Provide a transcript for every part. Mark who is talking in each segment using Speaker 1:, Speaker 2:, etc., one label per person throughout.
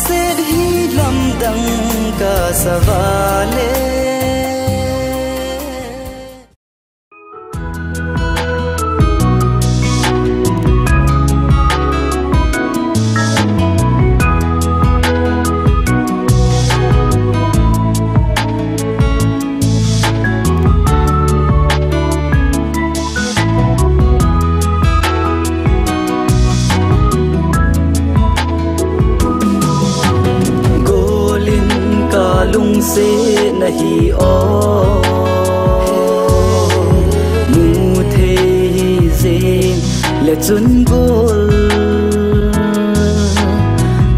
Speaker 1: se hi lam dang ka savale से नहीं ओ मुथे जे ले चुन गोल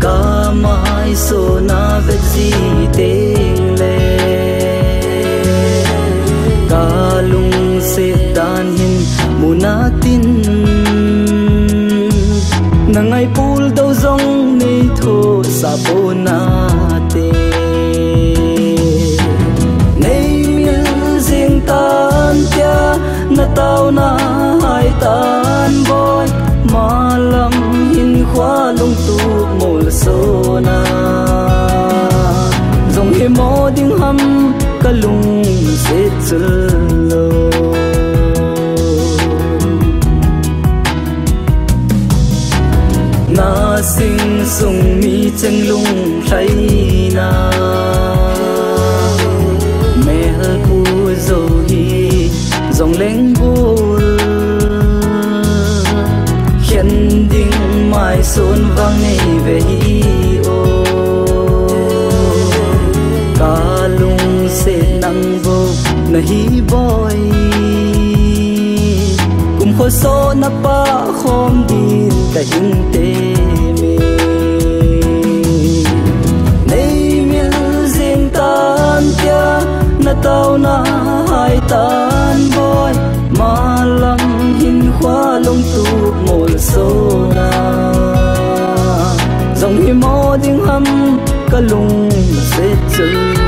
Speaker 1: कामाई सोना बजी तेले कालुंग से दानहिन मुनातिन नंगाई पुल दो जोंग नहीं थो साबोना na tao na hai tan boy malam hin khwa lung tu mol so na dòng hi mo ding ham kalung se chul lo na sing sung mi cheng lung thai na mel pu zo hi dòng leng buồn khen đinh mai xuân vang này về ô cả lung sẽ nắng vô nahi boy cùng khối số na pa khom din cả hình tê mê nay miên riêng tan kia na tao na hai tan boy malam hin khwa lung tu mol so na dòng hi mo ding ham kalung se chul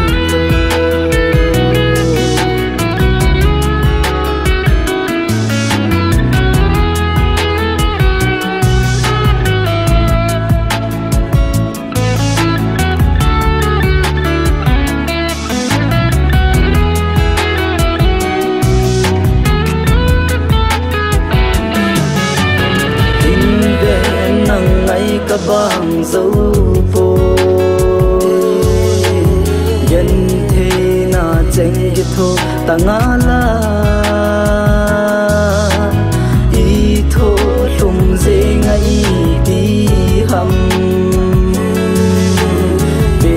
Speaker 1: ka bang zo po yen the na cheng gi tho tangala i tho lum je ngai ti ham be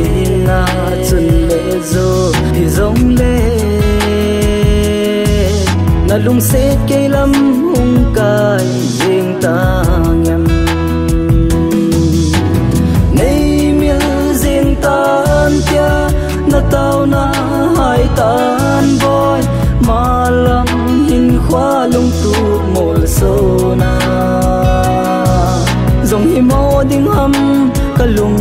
Speaker 1: na chun le zo hi zong le na lung se ke lam hung kai jeng ta ngam na tao na hai tan boy malam hin khwa lung tu mol so na dòng hi mo ding ham kalung